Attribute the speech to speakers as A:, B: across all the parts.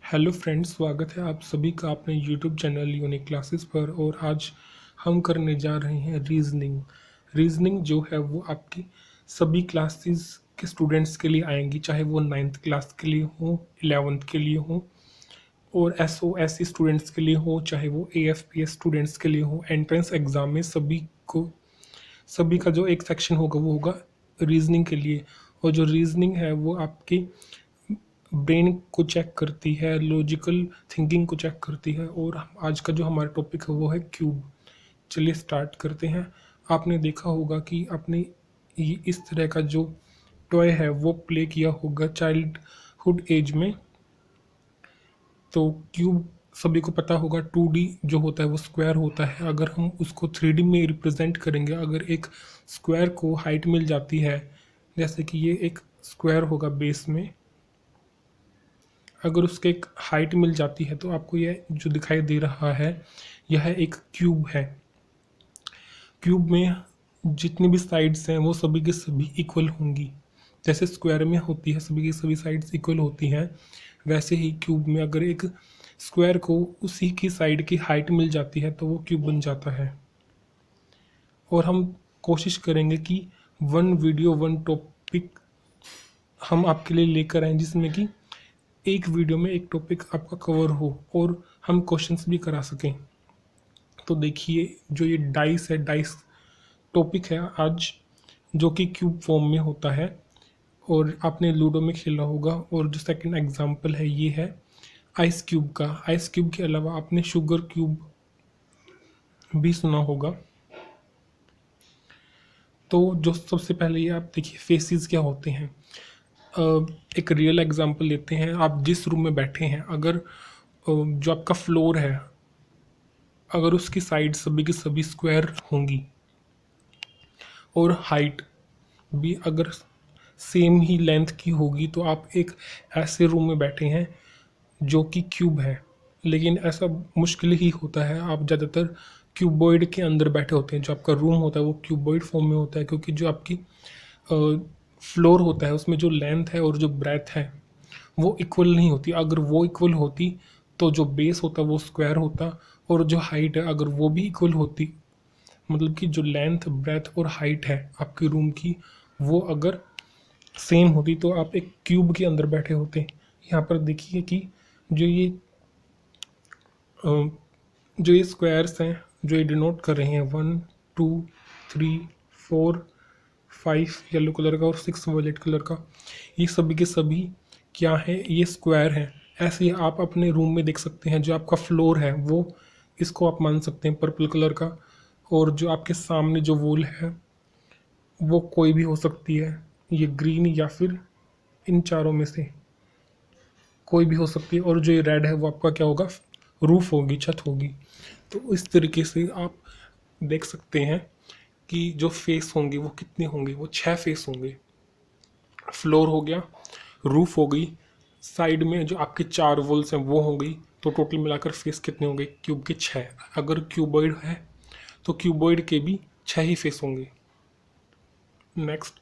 A: Hello friends, स्वागत है आप सभी का अपने यूट्यूब चैनल यूनिक क्लासेस पर। और आज हम करने जा रहे हैं रीजनिंग जो है वो आपकी सभी क्लासेस के स्टूडेंट्स के लिए आएंगी, चाहे वो 9th क्लास के लिए हो, 11th के लिए हो, और SOSC स्टूडेंट्स के लिए हो, चाहे वो AFPS स्टूडेंट्स के लिए हो। एंट्रेंस एग्ज़ाम में सभी का जो एक सेक्शन होगा वो होगा रीजनिंग के लिए। और जो रीजनिंग है वो आपकी ब्रेन को चेक करती है, लॉजिकल थिंकिंग को चेक करती है। और आज का जो हमारा टॉपिक है वो है क्यूब। चलिए स्टार्ट करते हैं। आपने देखा होगा कि आपने इस तरह का जो टॉय है वो प्ले किया होगा चाइल्डहुड एज में। तो क्यूब सभी को पता होगा 2D जो होता है वो स्क्वायर होता है। अगर हम उसको 3D में रिप्रेजेंट करेंगे, अगर एक स्क्वायर को हाइट मिल जाती है, जैसे कि ये एक स्क्वायर होगा बेस में, अगर उसके एक हाइट मिल जाती है तो आपको यह जो दिखाई दे रहा है यह एक क्यूब है। क्यूब में जितनी भी साइड्स हैं वो सभी की सभी इक्वल होंगी। जैसे स्क्वायर में होती है सभी की सभी साइड्स इक्वल होती हैं, वैसे ही क्यूब में अगर एक स्क्वायर को उसी की साइड की हाइट मिल जाती है तो वो क्यूब बन जाता है। और हम कोशिश करेंगे कि वन वीडियो वन टॉपिक हम आपके लिए लेकर आएँ, जिसमें कि एक वीडियो में एक टॉपिक आपका कवर हो और हम क्वेश्चंस भी करा सकें। तो देखिए, जो ये डाइस टॉपिक है आज, जो कि क्यूब फॉर्म में होता है और आपने लूडो में खेला होगा। और जो सेकंड एग्जांपल है ये है आइस क्यूब का। आइस क्यूब के अलावा आपने शुगर क्यूब भी सुना होगा। तो जो सबसे पहले ये आप देखिए फेसिस क्या होते हैं। एक रियल एग्जांपल लेते हैं। आप जिस रूम में बैठे हैं, अगर जो आपका फ्लोर है, अगर उसकी साइड सभी की सभी स्क्वायर होंगी और हाइट भी अगर सेम ही लेंथ की होगी, तो आप एक ऐसे रूम में बैठे हैं जो कि क्यूब है। लेकिन ऐसा मुश्किल ही होता है, आप ज़्यादातर क्यूबॉइड के अंदर बैठे होते हैं। जो आपका रूम होता है वो क्यूबॉइड फॉर्म में होता है, क्योंकि जो आपकी फ्लोर होता है उसमें जो लेंथ है और जो ब्रेथ है वो इक्वल नहीं होती। अगर वो इक्वल होती तो जो बेस होता वो स्क्वायर होता, और जो हाइट है अगर वो भी इक्वल होती, मतलब कि जो लेंथ ब्रेथ और हाइट है आपके रूम की वो अगर सेम होती, तो आप एक क्यूब के अंदर बैठे होते। यहाँ पर देखिए कि जो ये जो ये स्क्वायर्स हैं जो ये डिनोट कर रहे हैं 1 2 3 4 5 येलो कलर का और 6 वॉयलेट कलर का, ये सभी के सभी क्या है, ये स्क्वायर है। ऐसे ही आप अपने रूम में देख सकते हैं। जो आपका फ्लोर है वो, इसको आप मान सकते हैं पर्पल कलर का, और जो आपके सामने जो वॉल है वो कोई भी हो सकती है, ये ग्रीन या फिर इन चारों में से कोई भी हो सकती है। और जो ये रेड है वो आपका क्या होगा, रूफ होगी, छत होगी। तो इस तरीके से आप देख सकते हैं कि जो फेस होंगे वो कितने होंगे, वो 6 फेस होंगे। फ्लोर हो गया, रूफ हो गई, साइड में जो आपके 4 वॉल्स हैं वो हो गई। तो टोटल मिलाकर फेस कितने होंगे क्यूब के, 6। अगर क्यूबॉइड है तो क्यूबॉइड के भी 6 ही फेस होंगे। नेक्स्ट,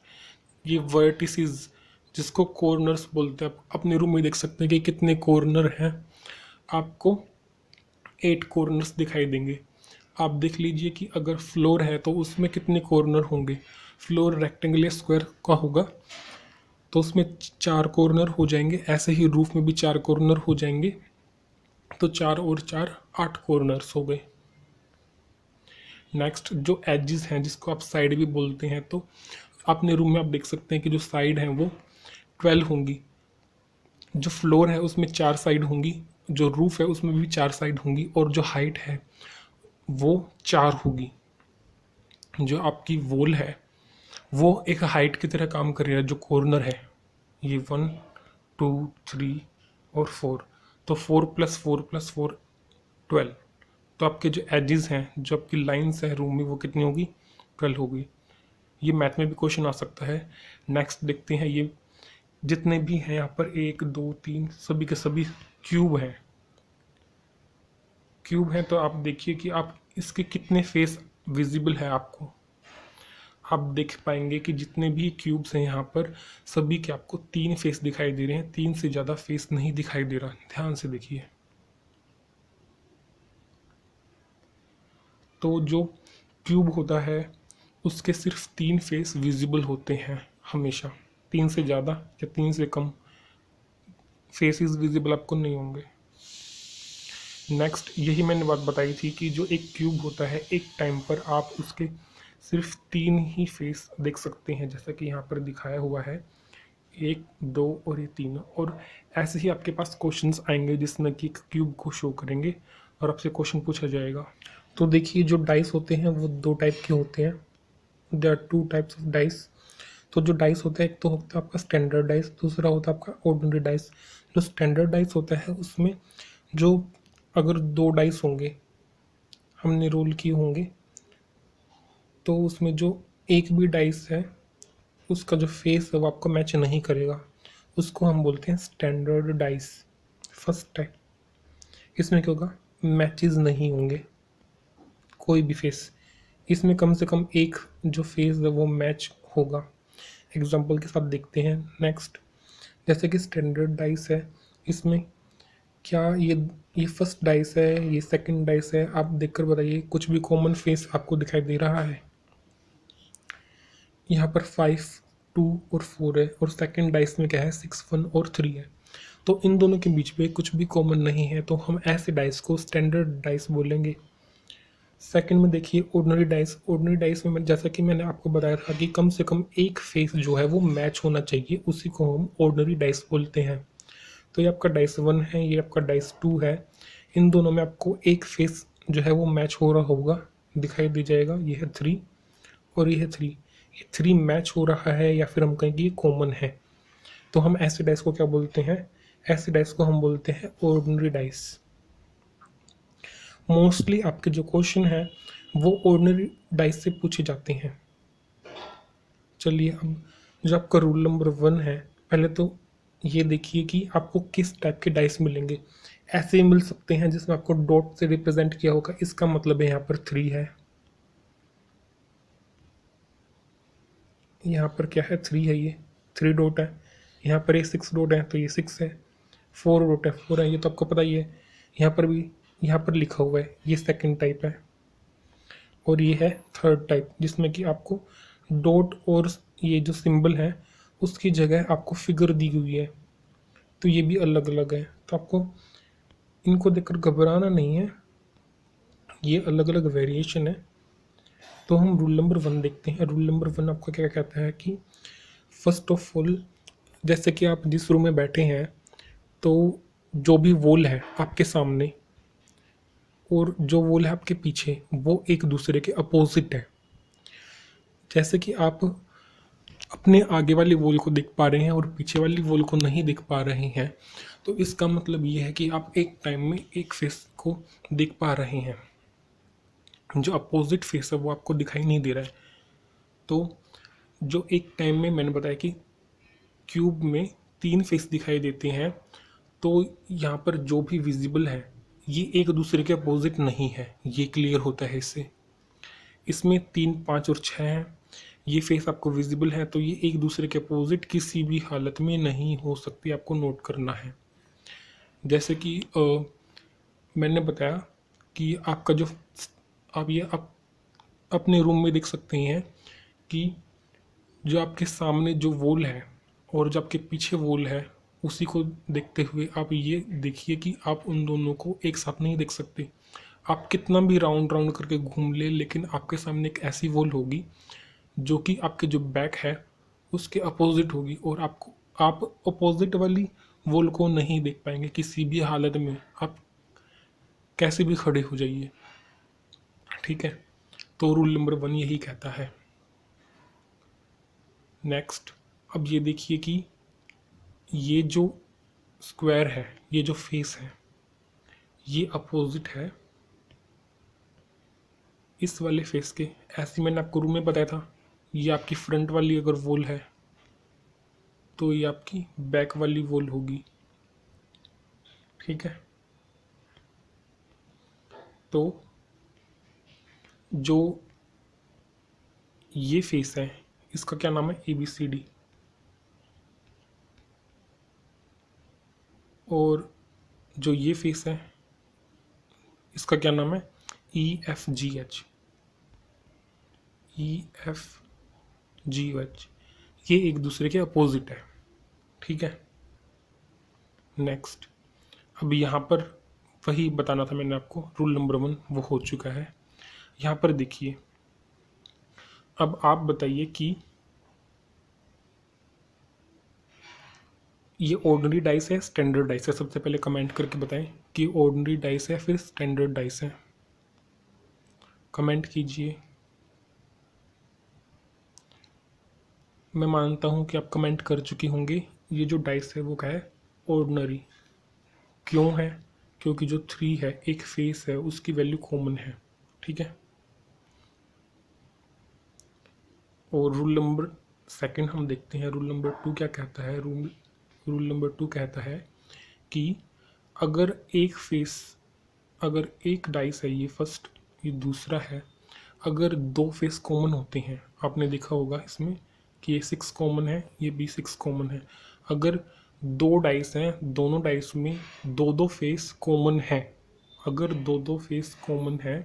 A: ये वर्टिसेस जिसको कॉर्नर्स बोलते हैं, आप अपने रूम में देख सकते हैं कि कितने कॉर्नर हैं। आपको 8 कॉर्नर्स दिखाई देंगे। आप देख लीजिए कि अगर फ्लोर है तो उसमें कितने कॉर्नर होंगे। फ्लोर रेक्टेंगल या स्क्वायर का होगा तो उसमें 4 कॉर्नर हो जाएंगे। ऐसे ही रूफ में भी 4 कॉर्नर हो जाएंगे, तो 4 और 4 8 कॉर्नर्स हो गए। नेक्स्ट, जो एजेस हैं जिसको आप साइड भी बोलते हैं, तो अपने रूम में आप देख सकते हैं कि जो साइड हैं वो 12 होंगी। जो फ्लोर है उसमें 4 साइड होंगी, जो रूफ है उसमें भी 4 साइड होंगी, और जो हाइट है वो 4 होगी। जो आपकी वॉल है वो एक हाइट की तरह काम कर रही है। जो कॉर्नर है ये 1 2 3 और 4, तो 4 + 4 + 4 12। तो आपके जो एजेस हैं, जो आपकी लाइंस हैं रूम में, वो कितनी होगी, 12 होगी। ये मैथ में भी क्वेश्चन आ सकता है। नेक्स्ट देखते हैं, ये जितने भी हैं यहाँ पर 1 2 3 सभी के सभी क्यूब हैं। क्यूब हैं तो आप देखिए कि आप इसके कितने फेस विजिबल है आपको। आप देख पाएंगे कि जितने भी क्यूब्स हैं यहाँ पर सभी के आपको 3 फेस दिखाई दे रहे हैं, 3 से ज़्यादा फेस नहीं दिखाई दे रहा। ध्यान से देखिए। तो जो क्यूब होता है उसके सिर्फ 3 फेस विजिबल होते हैं हमेशा। 3 से ज़्यादा या 3 से कम फेसेस विजिबल आपको नहीं होंगे। नेक्स्ट यही मैंने बात बताई थी कि जो एक क्यूब होता है एक टाइम पर आप उसके सिर्फ 3 ही फेस देख सकते हैं, जैसा कि यहाँ पर दिखाया हुआ है 1, 2 और ये 3। और ऐसे ही आपके पास क्वेश्चंस आएंगे जिसमें कि क्यूब को शो करेंगे और आपसे क्वेश्चन पूछा जाएगा। तो देखिए जो डाइस होते हैं वो 2 टाइप के होते हैं। There are 2 types of dice. तो जो डाइस होता है एक तो होता है आपका स्टैंडर्ड डाइस, दूसरा होता है आपका ऑर्डिनरी डाइस। जो स्टैंडर्ड डाइस होता है उसमें जो अगर 2 डाइस होंगे हमने रोल किए होंगे तो उसमें जो एक भी डाइस है उसका जो फेस है वो आपको मैच नहीं करेगा, उसको हम बोलते हैं स्टैंडर्ड डाइस। फर्स्ट टाइप इसमें क्या होगा, मैचेस नहीं होंगे कोई भी फेस। इसमें कम से कम एक जो फेस है वो मैच होगा। एग्जांपल के साथ देखते हैं। नेक्स्ट जैसे कि स्टैंडर्ड डाइस है, इसमें क्या ये फर्स्ट डाइस है, ये सेकंड डाइस है, आप देखकर बताइए कुछ भी कॉमन फेस आपको दिखाई दे रहा है। यहाँ पर 5, 2 और 4 है और सेकंड डाइस में क्या है 6, 1 और 3 है। तो इन दोनों के बीच में कुछ भी कॉमन नहीं है, तो हम ऐसे डाइस को स्टैंडर्ड डाइस बोलेंगे। सेकंड में देखिए ऑर्डिनरी डाइस। ऑर्डिनरी डाइस में जैसा कि मैंने आपको बताया था कि कम से कम एक फेस जो है वो मैच होना चाहिए, उसी को हम ऑर्डिनरी डाइस बोलते हैं। तो ये आपका डाइस 1 है, ये आपका डाइस 2 है। इन दोनों में आपको एक फेस जो है वो मैच हो रहा होगा, दिखाई दे जाएगा। ये है 3 और ये है 3। ये 3 मैच हो रहा है या फिर हम कहेंगे ये कॉमन है। तो हम ऐसे डाइस को क्या बोलते हैं, ऐसे डाइस को हम बोलते हैं ऑर्डिनरी डाइस। मोस्टली आपके जो क्वेश्चन है वो ऑर्डिनरी डाइस से पूछे जाते हैं। चलिए अब जो आपका रूल नंबर 1 है, पहले तो ये देखिए कि आपको किस टाइप के डाइस मिलेंगे। ऐसे ही मिल सकते हैं जिसमें आपको डॉट से रिप्रेजेंट किया होगा, इसका मतलब है यहाँ पर 3 है, यहाँ पर क्या है 3 है, ये 3 डॉट है। यहाँ पर ये 6 डॉट है तो ये 6 है। 4 डॉट है 4 है, ये तो आपको पता ही है। यहाँ पर भी यहाँ पर लिखा हुआ है, ये सेकंड टाइप है। और ये है थर्ड टाइप जिसमें कि आपको डॉट और ये जो सिंबल है उसकी जगह आपको फिगर दी हुई है, तो ये भी अलग अलग है। तो आपको इनको देखकर घबराना नहीं है, ये अलग अलग वेरिएशन है। तो हम रूल नंबर 1 देखते हैं। रूल नंबर 1 आपको क्या कहता है कि फर्स्ट ऑफ ऑल, जैसे कि आप जिस रूम में बैठे हैं तो जो भी वॉल है आपके सामने और जो वॉल है आपके पीछे वो एक दूसरे के अपोजिट है। जैसे कि आप अपने आगे वाली वॉल को देख पा रहे हैं और पीछे वाली वॉल को नहीं देख पा रहे हैं, तो इसका मतलब ये है कि आप एक टाइम में एक फेस को देख पा रहे हैं, जो अपोजिट फेस है वो आपको दिखाई नहीं दे रहा है। तो जो एक टाइम में मैंने बताया कि क्यूब में 3 फेस दिखाई देते हैं, तो यहाँ पर जो भी विजिबल है ये एक दूसरे के अपोजिट नहीं है, ये क्लियर होता है इससे। इसमें 3, 5 और 6 हैं, ये फेस आपको विजिबल है, तो ये एक दूसरे के अपोजिट किसी भी हालत में नहीं हो सकती, आपको नोट करना है। जैसे कि मैंने बताया कि आपका जो आप अपने रूम में देख सकते हैं कि जो आपके सामने जो वॉल है और जो आपके पीछे वॉल है उसी को देखते हुए आप ये देखिए कि आप उन दोनों को एक साथ नहीं देख सकते। आप कितना भी राउंड राउंड करके घूम ले, लेकिन आपके सामने एक ऐसी वॉल होगी जो कि आपके जो बैक है उसके अपोजिट होगी और आपको आप अपोजिट वाली वॉल को नहीं देख पाएंगे किसी भी हालत में, आप कैसे भी खड़े हो जाइए। ठीक है, तो रूल नंबर 1 यही कहता है। नेक्स्ट अब ये देखिए कि ये जो स्क्वायर है, ये जो फेस है, ये अपोजिट है इस वाले फेस के। ऐसे मैंने आपको रूम में बताया था, ये आपकी फ्रंट वाली अगर वॉल है तो ये आपकी बैक वाली वॉल होगी। ठीक है, तो जो ये फेस है, इसका क्या नाम है, ABCD। और जो ये फेस है इसका क्या नाम है, EFGH। EFGH, ये एक दूसरे के अपोजिट है, ठीक है। नेक्स्ट, अब यहाँ पर वही बताना था मैंने आपको, रूल नंबर 1 वो हो चुका है। यहाँ पर देखिए, अब आप बताइए कि ये ऑर्डिनरी डाइस है, स्टैंडर्ड डाइस है। सबसे पहले कमेंट करके बताएं कि ऑर्डिनरी डाइस है फिर स्टैंडर्ड डाइस है। कमेंट कीजिए। मैं मानता हूँ कि आप कमेंट कर चुके होंगे। ये जो डाइस है वो क्या है, ऑर्डिनरी। क्यों है, क्योंकि जो 3 है एक फेस है उसकी वैल्यू कॉमन है, ठीक है। और रूल नंबर 2 हम देखते हैं। रूल नंबर 2 क्या कहता है, रूल नंबर 2 कहता है कि अगर एक फेस, अगर एक डाइस है ये फर्स्ट, ये दूसरा है, अगर 2 फेस कॉमन होते हैं, आपने देखा होगा इसमें कि ये 6 कॉमन है, ये भी 6 कॉमन है। अगर 2 डाइस हैं, दोनों डाइस में 2-2 फेस कॉमन है, अगर 2-2 फेस कॉमन है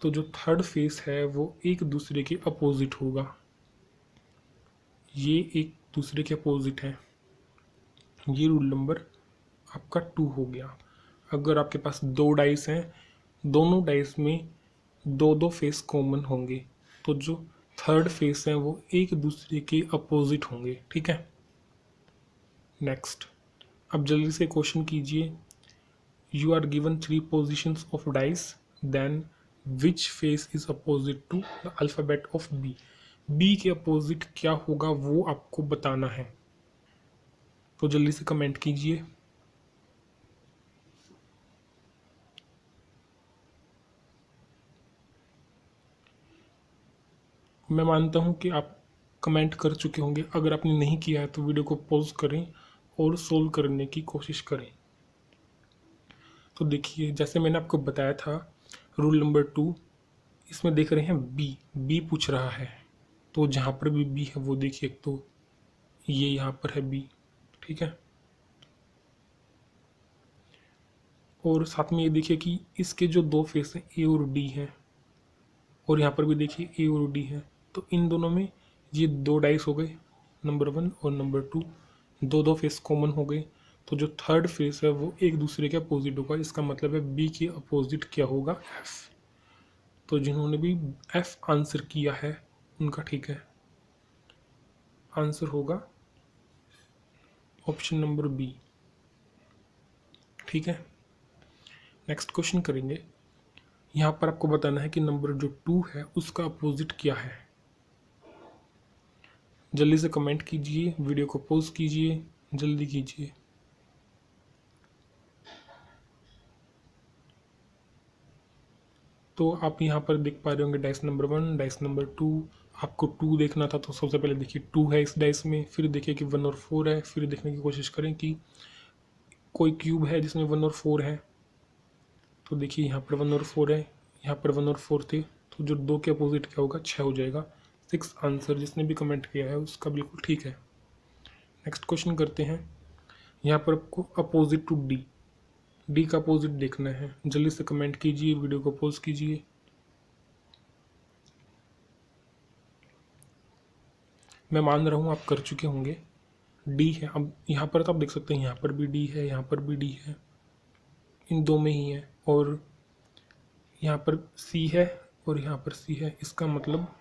A: तो जो थर्ड फेस है वो एक दूसरे के अपोजिट होगा। ये एक दूसरे के अपोजिट है। ये रूल नंबर आपका 2 हो गया। अगर आपके पास 2 डाइस हैं, दोनों डाइस में 2-2 फेस कॉमन होंगे तो जो थर्ड फेस है वो एक दूसरे के अपोजिट होंगे, ठीक है। नेक्स्ट, अब जल्दी से क्वेश्चन कीजिए। You are given 3 positions of dice, then which face is opposite to the alphabet of B. B के अपोजिट क्या होगा वो आपको बताना है, तो जल्दी से कमेंट कीजिए। मैं मानता हूँ कि आप कमेंट कर चुके होंगे। अगर आपने नहीं किया है तो वीडियो को पॉज करें और सोल्व करने की कोशिश करें। तो देखिए, जैसे मैंने आपको बताया था, रूल नंबर 2, इसमें देख रहे हैं बी पूछ रहा है, तो जहाँ पर भी बी है वो देखिए, एक तो ये यहाँ पर है बी, ठीक है। और साथ में ये देखिए कि इसके जो 2 फेस हैं ए और डी हैं, और यहाँ पर भी देखिए ए और डी है, तो इन दोनों में ये 2 डाइस हो गए, नंबर 1 और नंबर 2, 2-2 फेस कॉमन हो गए, तो जो थर्ड फेस है वो एक दूसरे के अपोजिट होगा। इसका मतलब है बी के अपोजिट क्या होगा, एफ। तो जिन्होंने भी एफ आंसर किया है उनका ठीक है, आंसर होगा ऑप्शन नंबर बी, ठीक है। नेक्स्ट क्वेश्चन करेंगे। यहाँ पर आपको बताना है कि नंबर जो 2 है उसका अपोजिट क्या है। जल्दी से कमेंट कीजिए, वीडियो को पॉज कीजिए, जल्दी कीजिए। तो आप यहाँ पर देख पा रहे होंगे डाइस नंबर 1, डाइस नंबर 2। आपको 2 देखना था तो सबसे पहले देखिए 2 है इस डाइस में, फिर देखिए कि 1 और 4 है, फिर देखने की कोशिश करें कि कोई क्यूब है जिसमें 1 और 4 है। तो देखिए यहाँ पर 1 और 4 है, यहाँ पर 1 और 4 थे, तो जो 2 के अपोजिट क्या होगा, 6 हो जाएगा। 6 आंसर जिसने भी कमेंट किया है उसका बिल्कुल ठीक है। नेक्स्ट क्वेश्चन करते हैं। यहाँ पर आपको अपोजिट टू डी का अपोजिट देखना है। जल्दी से कमेंट कीजिए, वीडियो को पॉज कीजिए। मैं मान रहा हूँ आप कर चुके होंगे। डी है, अब यहाँ पर तो आप देख सकते हैं यहाँ पर भी डी है, यहाँ पर भी डी है, इन 2 में ही है, और यहाँ पर सी है और यहाँ पर सी है। इसका मतलब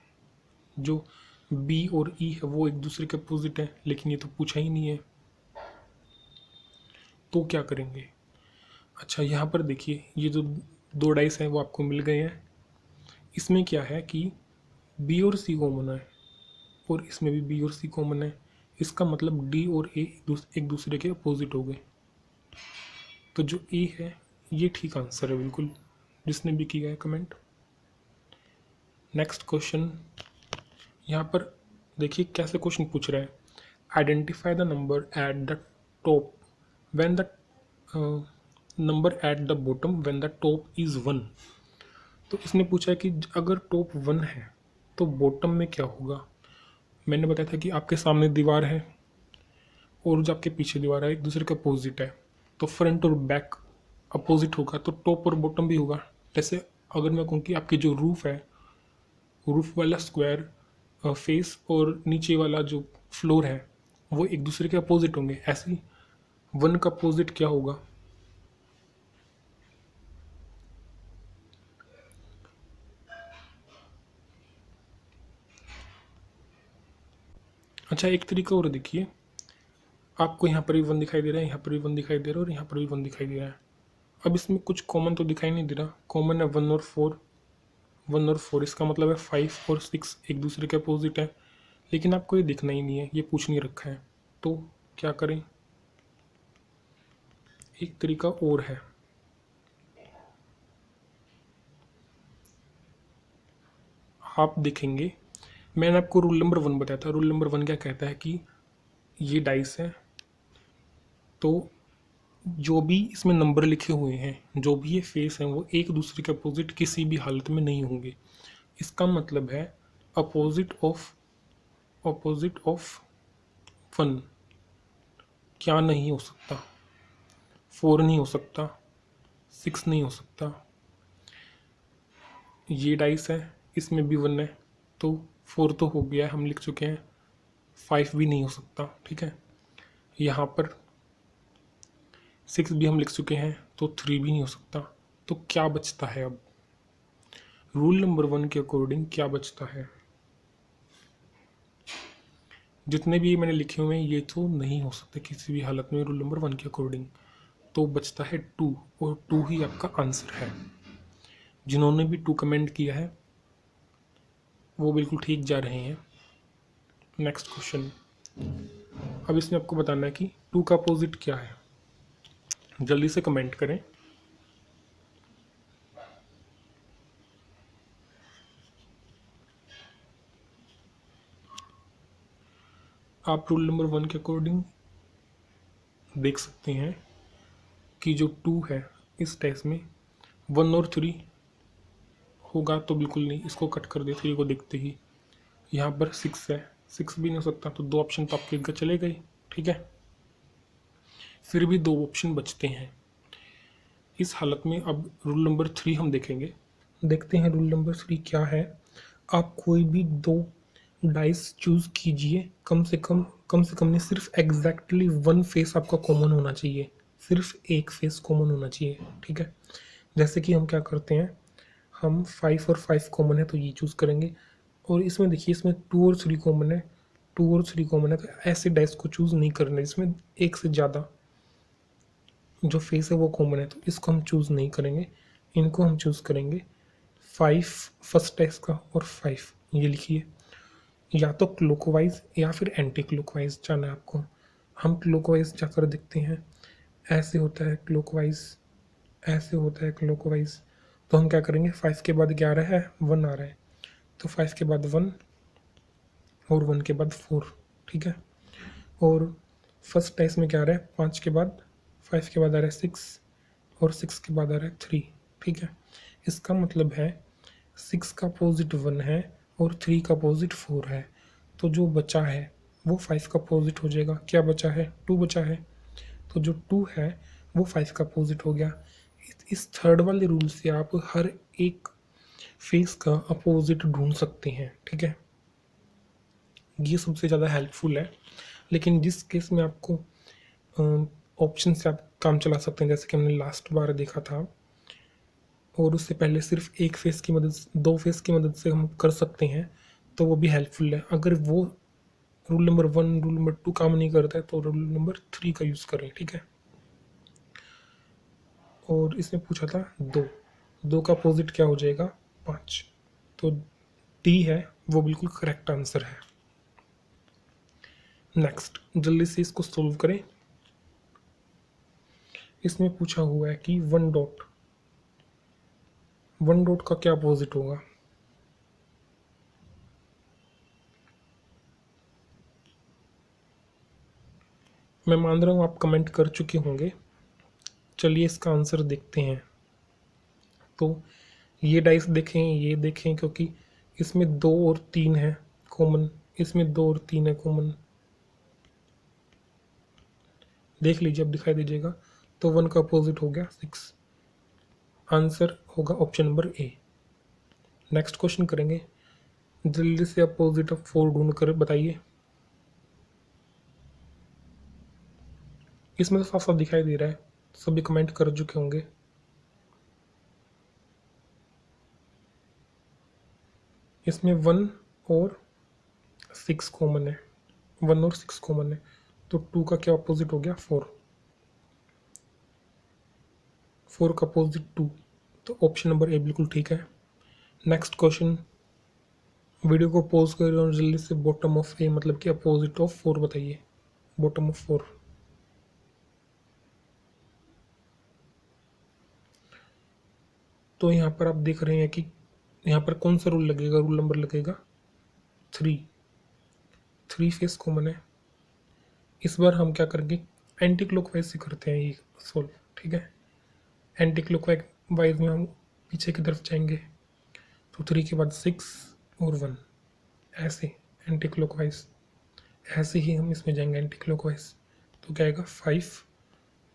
A: जो बी और ई है वो एक दूसरे के अपोजिट है, लेकिन ये तो पूछा ही नहीं है, तो क्या करेंगे। अच्छा, यहाँ पर देखिए ये जो 2 डाइस हैं वो आपको मिल गए हैं। इसमें क्या है कि बी और सी कॉमन है, और इसमें भी बी और सी कॉमन है। इसका मतलब डी और ए एक दूसरे के अपोजिट हो गए, तो जो ए है ये ठीक आंसर है बिल्कुल, जिसने भी किया है कमेंट। नेक्स्ट क्वेश्चन, यहाँ पर देखिए कैसे क्वेश्चन पूछ रहा है। Identify the number eight the top when the number at the bottom when the top is 1। तो इसने पूछा है कि अगर टॉप 1 है तो बॉटम में क्या होगा? मैंने बताया था कि आपके सामने दीवार है और जो आपके पीछे दीवार है एक दूसरे के अपोजिट है, तो फ्रंट और बैक अपोजिट होगा तो टॉप और बॉटम भी होगा। जैसे अगर मैं कहूँ कि आपकी जो रूफ है, रूफ वाला स्क्वायर फेस और नीचे वाला जो फ्लोर है वो एक दूसरे के अपोजिट होंगे, ऐसे ही वन का अपोजिट क्या होगा? अच्छा, एक तरीका और देखिए, आपको यहाँ पर भी वन दिखाई दे रहा है, यहाँ पर भी वन दिखाई दे रहा है और यहाँ पर भी वन दिखाई दे रहा है। अब इसमें कुछ कॉमन तो दिखाई नहीं दे रहा। कॉमन है वन और फोर, वन और फोर, इसका मतलब है 5 और 6 एक दूसरे के अपोजिट है, लेकिन आपको ये दिखना ही नहीं है, ये पूछ नहीं रखा है, तो क्या करें? एक तरीका और है, आप देखेंगे, मैंने आपको रूल नंबर 1 बताया था। रूल नंबर 1 क्या कहता है कि ये डाइस है, तो जो भी इसमें नंबर लिखे हुए हैं, जो भी ये फेस हैं, वो एक दूसरे के अपोजिट किसी भी हालत में नहीं होंगे। इसका मतलब है अपोजिट ऑफ 1 क्या नहीं हो सकता? 4 नहीं हो सकता, 6 नहीं हो सकता। ये डाइस है, इसमें भी 1 है, तो 4 तो हो गया है, हम लिख चुके हैं। 5 भी नहीं हो सकता, ठीक है। यहाँ पर 6 भी हम लिख चुके हैं, तो 3 भी नहीं हो सकता। तो क्या बचता है अब? रूल नंबर 1 के अकॉर्डिंग क्या बचता है? जितने भी मैंने लिखे हुए हैं ये तो नहीं हो सकते किसी भी हालत में रूल नंबर 1 के अकॉर्डिंग। तो बचता है 2, और 2 ही आपका आंसर है। जिन्होंने भी 2 कमेंट किया है वो बिल्कुल ठीक जा रहे हैं। नेक्स्ट क्वेश्चन, अब इसमें आपको बताना है कि 2 का अपोजिट क्या है। जल्दी से कमेंट करें। आप रूल नंबर 1 के अकॉर्डिंग देख सकते हैं कि जो 2 है इस टेस्ट में 1 और 3 होगा तो बिल्कुल नहीं, इसको कट कर दे 3 को देखते ही। यहाँ पर 6 है, 6 भी नहीं हो सकता, तो 2 ऑप्शन तो आपके चले गए, ठीक है। फिर भी 2 ऑप्शन बचते हैं। इस हालत में अब रूल नंबर 3 हम देखेंगे। देखते हैं रूल नंबर 3 क्या है। आप कोई भी 2 डाइस चूज़ कीजिए, कम से कम नहीं, सिर्फ एग्जैक्टली 1 फेस आपका कॉमन होना चाहिए, सिर्फ एक फेस कॉमन होना चाहिए, ठीक है। जैसे कि हम क्या करते हैं, हम 5 और 5 कॉमन है तो ये चूज़ करेंगे, और इसमें देखिए इसमें 2 और 3 कॉमन है, 2 और 3 कॉमन है, तो ऐसे डाइस को चूज़ नहीं करना है जिसमें एक से ज़्यादा जो फेस है वो कॉमन है, तो इसको हम चूज़ नहीं करेंगे। इनको हम चूज़ करेंगे 5 फर्स्ट डाइस का और 5, ये लिखिए। या तो क्लॉकवाइज या फिर एंटी क्लॉकवाइज जाना है आपको। हम क्लॉकवाइज जाकर देखते हैं, ऐसे होता है क्लॉकवाइज, ऐसे होता है क्लॉकवाइज। तो हम क्या करेंगे, 5 के बाद 11 है, 1 आ रहा है, तो 5 के बाद 1 और 1 के बाद 4, ठीक है। और फर्स्ट डाइस में क्या आ रहा है, 5 के बाद 5 के बाद आ रहा है 6 और 6 के बाद आ रहा है 3, ठीक है। इसका मतलब है 6 का अपोजिट 1 है और 3 का अपोजिट 4 है, तो जो बचा है वो 5 का अपोजिट हो जाएगा। क्या बचा है, 2 बचा है, तो जो 2 है वो 5 का अपोजिट हो गया। इस थर्ड वाले रूल से आप हर एक फेस का अपोजिट ढूंढ सकते हैं, ठीक है। ये सबसे ज़्यादा हेल्पफुल है। लेकिन जिस केस में आपको ऑप्शन से आप काम चला सकते हैं, जैसे कि हमने लास्ट बार देखा था, और उससे पहले सिर्फ एक फेस की मदद, 2 फेस की मदद से हम कर सकते हैं, तो वो भी हेल्पफुल है। अगर वो रूल नंबर 1 रूल नंबर 2 काम नहीं करता है तो रूल नंबर 3 का यूज़ करें, ठीक है। और इसमें पूछा था 2 का अपोजिट क्या हो जाएगा, 5, तो डी है वो बिल्कुल करेक्ट आंसर है। नेक्स्ट, जल्दी से इसको सोल्व करें। इसमें पूछा हुआ है कि 1 डॉट का क्या अपोजिट होगा। मैं मान रहा हूँ आप कमेंट कर चुके होंगे। चलिए इसका आंसर देखते हैं। तो ये डाइस देखें, ये देखें, क्योंकि इसमें 2 और 3 है कॉमन, इसमें 2 और 3 है कॉमन, देख लीजिए अब दिखाई दीजिएगा। तो 1 का अपोजिट हो गया 6, आंसर होगा option number A. Next question करेंगे, जल्दी से अपोजिट ऑफ 4 ढूंढ कर बताइए। इसमें तो साफ साफ दिखाई दे रहा है, सभी कमेंट कर चुके होंगे। इसमें 1 और 6 कॉमन है, 1 और 6 कॉमन है, तो 2 का क्या अपोजिट हो गया 4, 4 का अपोजिट 2, तो ऑप्शन नंबर ए बिल्कुल ठीक है। नेक्स्ट क्वेश्चन, वीडियो को पॉज करें और जल्दी से बॉटम ऑफ ए मतलब कि अपोजिट ऑफ 4 बताइए। बॉटम ऑफ 4, तो यहाँ पर आप देख रहे हैं कि यहाँ पर कौन सा रूल लगेगा, रूल नंबर लगेगा 3, 3 फेस कॉमन है। इस बार हम क्या करेंगे, एंटी क्लॉकवाइज से करते हैं ये सोल्व, ठीक है। एंटी क्लॉकवाइज में हम पीछे की तरफ जाएंगे, तो 3 के बाद 6 और 1, ऐसे एंटी क्लॉकवाइज, ऐसे ही हम इसमें जाएंगे एंटी क्लॉकवाइज, तो क्या आएगा 5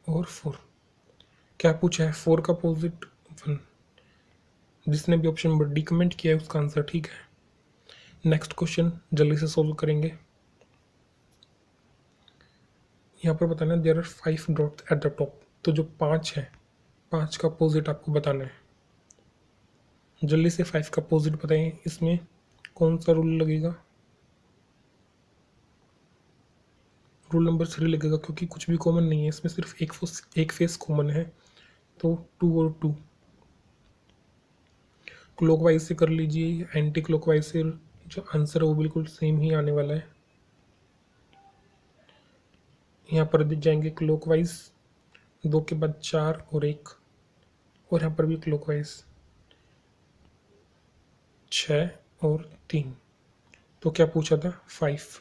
A: और 4। क्या पूछा है, 4 का अपोजिट 1, जिसने भी ऑप्शन नंबर डी कमेंट किया है उसका आंसर ठीक है। नेक्स्ट क्वेश्चन जल्दी से सोल्व करेंगे। यहाँ पर बताना है there are 5 dots at the top, तो जो 5 है 5 का अपोजिट आपको बताना है। जल्दी से 5 का अपोजिट बताएं, इसमें कौन सा रूल लगेगा, रूल नंबर 3 लगेगा, क्योंकि कुछ भी कॉमन नहीं है इसमें, सिर्फ एक फेस कॉमन है, तो 2 और 2। क्लॉकवाइज से कर लीजिए, एंटी क्लॉकवाइज से जो आंसर है वो बिल्कुल सेम ही आने वाला है। यहाँ पर दिख जाएंगे क्लॉकवाइज, 2 के बाद 4 और 1, और यहाँ पर भी क्लॉकवाइज 6 और 3, तो क्या पूछा था 5।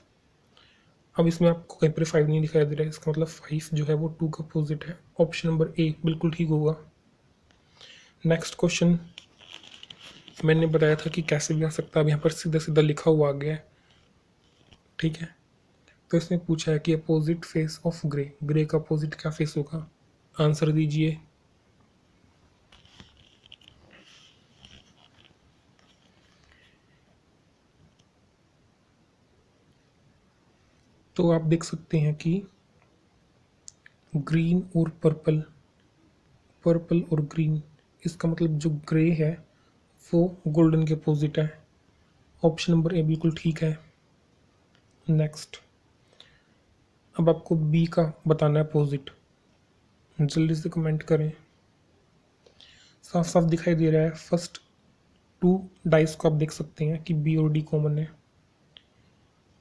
A: अब इसमें आपको कहीं पर 5 नहीं दिखाई दे रहा है, इसका मतलब 5 जो है वो 2 का अपोजिट है, ऑप्शन नंबर ए बिल्कुल ठीक होगा। नेक्स्ट क्वेश्चन, मैंने बताया था कि कैसे भी आ सकता है, अब यहाँ पर सीधा सीधा लिखा हुआ आ गया है, ठीक है। तो इसमें पूछा है कि opposite face of grey, grey का अपोजिट क्या फेस होगा, आंसर दीजिए। तो आप देख सकते हैं कि ग्रीन और पर्पल, पर्पल और ग्रीन, इसका मतलब जो ग्रे है वो गोल्डन के अपोजिट है, ऑप्शन नंबर ए बिल्कुल ठीक है। नेक्स्ट, अब आपको बी का बताना है अपोजिट, जल्दी से कमेंट करें। साफ साफ दिखाई दे रहा है, फर्स्ट 2 डाइस को आप देख सकते हैं कि बी और डी कॉमन है,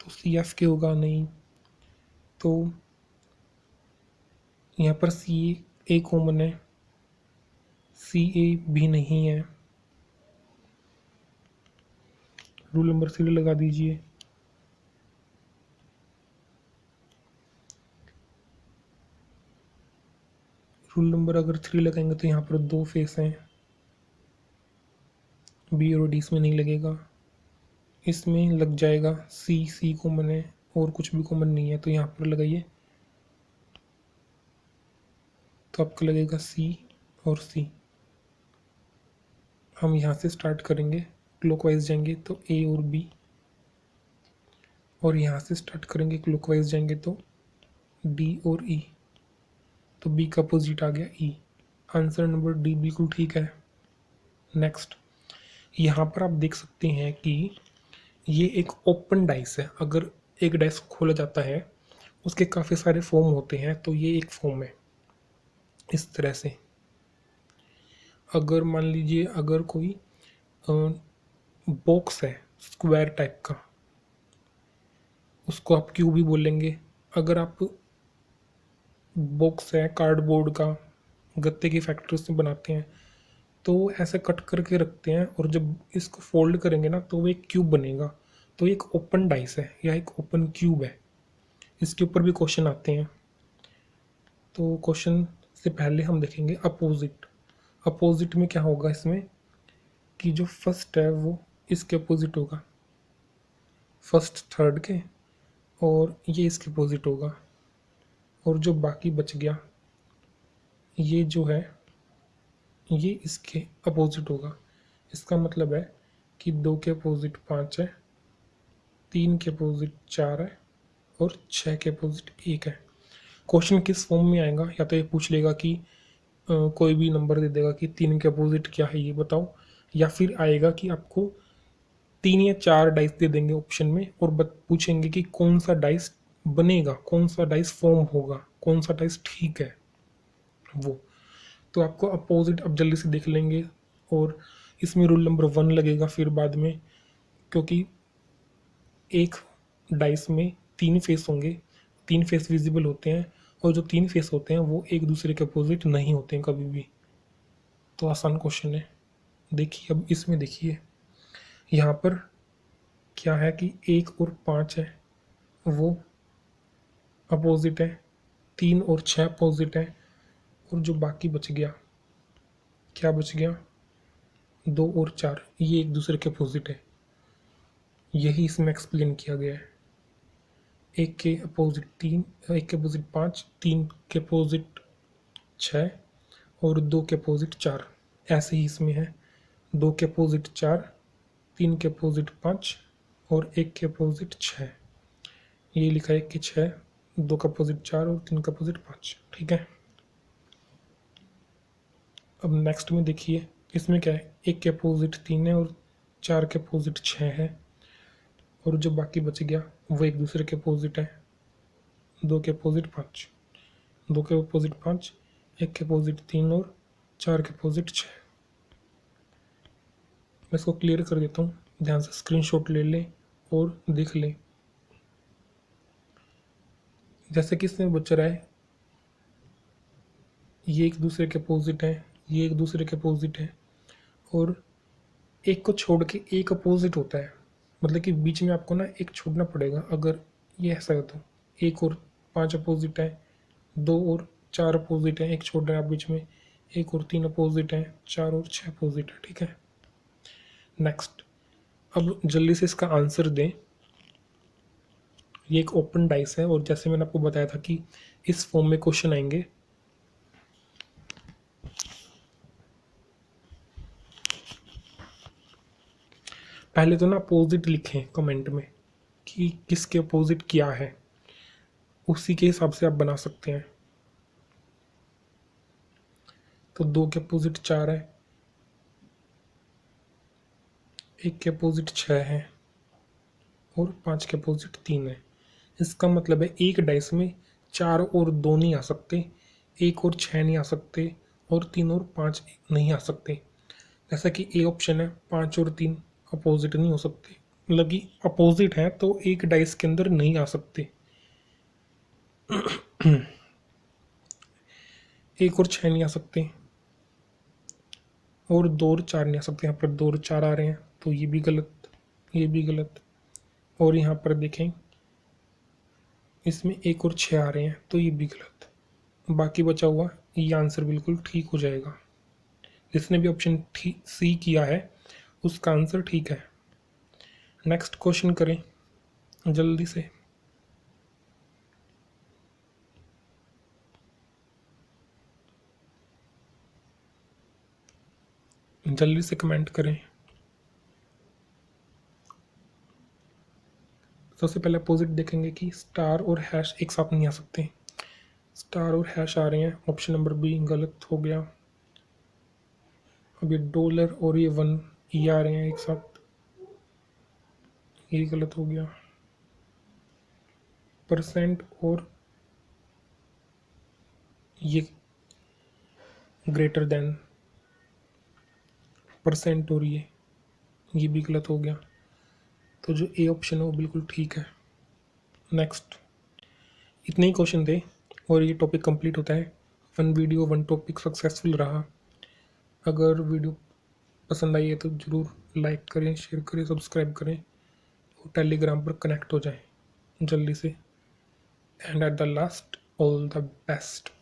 A: तो सी एफ के होगा नहीं, तो यहाँ पर सी ए कॉमन है, सी ए भी नहीं है, रूल नंबर 3 लगा दीजिए। रूल नंबर अगर 3 लगाएंगे तो यहाँ पर 2 फेस हैं, बी और डी इसमें नहीं लगेगा, इसमें लग जाएगा सी, सी कॉमन है और कुछ भी कॉमन नहीं है, तो यहाँ पर लगाइए, तो आपको लगेगा सी और सी। हम यहाँ से स्टार्ट करेंगे, क्लॉकवाइज जाएंगे तो ए और बी, और यहाँ से स्टार्ट करेंगे क्लॉकवाइज जाएंगे तो डी और ई, तो बी का अपोजिट आ गया ई, आंसर नंबर डी बिल्कुल ठीक है। नेक्स्ट, यहाँ पर आप देख सकते हैं कि ये एक ओपन डाइस है, अगर एक डाइस खोला जाता है उसके काफ़ी सारे फॉर्म होते हैं, तो ये एक फॉर्म है इस तरह से। अगर मान लीजिए अगर कोई बॉक्स है स्क्वायर टाइप का, उसको आप क्यूब भी बोलेंगे। अगर आप बॉक्स है कार्डबोर्ड का, गत्ते की फैक्ट्री से बनाते हैं, तो ऐसे कट करके रखते हैं और जब इसको फोल्ड करेंगे ना तो वो एक क्यूब बनेगा, तो एक ओपन डाइस है या एक ओपन क्यूब है। इसके ऊपर भी क्वेश्चन आते हैं, तो क्वेश्चन से पहले हम देखेंगे अपोजिट। अपोजिट में क्या होगा इसमें कि जो फर्स्ट है वो इसके अपोजिट होगा, फर्स्ट थर्ड के, और ये इसके अपोजिट होगा, और जो बाकी बच गया ये जो है ये इसके अपोजिट होगा। इसका मतलब है कि 2 के अपोजिट 5 है, 3 के अपोजिट 4 है, और 6 के अपोजिट 1 है। क्वेश्चन किस फॉर्म में आएगा, या तो ये पूछ लेगा कि कोई भी नंबर दे देगा कि 3 के अपोजिट क्या है ये बताओ, या फिर आएगा कि आपको 3 या 4 डाइस दे देंगे ऑप्शन में और पूछेंगे कि कौन सा डाइस बनेगा, कौन सा डाइस फॉर्म होगा, कौन सा डाइस ठीक है वो। तो आपको अपोजिट अब जल्दी से देख लेंगे, और इसमें रूल नंबर 1 लगेगा फिर बाद में, क्योंकि एक डाइस में 3 फेस होंगे, 3 फेस विजिबल होते हैं, और जो 3 फेस होते हैं वो एक दूसरे के अपोजिट नहीं होते हैं कभी भी। तो आसान क्वेश्चन है। देखिए अब इसमें देखिए यहाँ पर क्या है कि 1 और 5 है वो अपोजिट है, 3 और 6 अपोजिट है, और जो बाकी बच गया क्या बच गया, 2 और 4 ये एक दूसरे के अपोजिट है। यही इसमें एक्सप्लेन किया गया है। 1 के अपोजिट 3, 1 के अपोजिट 5, 3 के अपोजिट 6, और 2 के अपोजिट 4। ऐसे ही इसमें है 2 के अपोजिट 4, 3 के अपोजिट 5, और 1 के अपोजिट 6। ये लिखा है 1 के 6, 2 का अपोजिट 4 और 3 का अपोजिट 5। ठीक है। अब नेक्स्ट में देखिए इसमें क्या है, 1 के अपोजिट 3 है और 4 के अपोजिट 6 है, और जो बाकी बच गया वो एक दूसरे के अपोजिट है, 2 के अपोजिट 5, 2 के अपोजिट 5, 1 के अपोजिट 3 और 4 के अपोजिट 6। मैं इसको क्लियर कर देता हूँ, ध्यान से स्क्रीनशॉट ले लें और देख लें। जैसे कि इसमें बच रहा है ये एक दूसरे के अपोजिट है, ये एक दूसरे के अपोजिट है, और एक को छोड़ के एक अपोजिट होता है, मतलब कि बीच में आपको ना एक छोड़ना पड़ेगा। अगर ये ऐसा है तो 1 और 5 अपोजिट है, 2 और 4 अपोजिट है, एक छोड़ रहे हैं आप बीच में, 1 और 3 अपोजिट है, 4 और 6 अपोजिट है। ठीक है। नेक्स्ट, अब जल्दी से इसका आंसर दें। ये एक ओपन डाइस है, और जैसे मैंने आपको बताया था कि इस फॉर्म में क्वेश्चन आएंगे। पहले तो ना अपोजिट लिखें कमेंट में कि किसके अपोजिट क्या है, उसी के हिसाब से आप बना सकते हैं। तो 2 के अपोजिट 4 है, 1 के अपोजिट 6 है, और 5 के अपोजिट 3 है। इसका मतलब है एक डाइस में 4 और 2 नहीं आ सकते, 1 और 6 नहीं आ सकते, और 3 और 5 नहीं आ सकते। जैसा कि ए ऑप्शन है 5 और 3 अपोजिट नहीं हो सकते, मतलब कि अपोजिट है तो एक डाइस के अंदर नहीं आ सकते। 1 और 6 नहीं आ सकते, और 2 और 4 नहीं आ सकते। यहाँ पर 2 और 4 आ रहे हैं तो ये भी गलत, ये भी गलत, और यहाँ पर देखें इसमें 1 और 6 आ रहे हैं तो ये भी गलत। बाकी बचा हुआ ये आंसर बिल्कुल ठीक हो जाएगा। जिसने भी ऑप्शन ठीक सी किया है उसका आंसर ठीक है। नेक्स्ट क्वेश्चन करें जल्दी से। जल्दी से कमेंट करें। सबसे पहले अपोजिट देखेंगे कि स्टार और हैश एक साथ नहीं आ सकते। स्टार और हैश आ रहे हैं, ऑप्शन नंबर बी गलत हो गया। अब ये डॉलर और ये 1 ये आ रहे हैं एक साथ, ये गलत हो गया। परसेंट और ये ग्रेटर देन, परसेंट और ये भी गलत हो गया। तो जो ए ऑप्शन है वो बिल्कुल ठीक है। नेक्स्ट, इतने ही क्वेश्चन थे और ये टॉपिक कंप्लीट होता है। 1 वीडियो 1 टॉपिक सक्सेसफुल रहा। अगर वीडियो पसंद आई है तो ज़रूर लाइक करें, शेयर करें, सब्सक्राइब करें, और टेलीग्राम पर कनेक्ट हो जाएं जल्दी से। And at the last, all the best.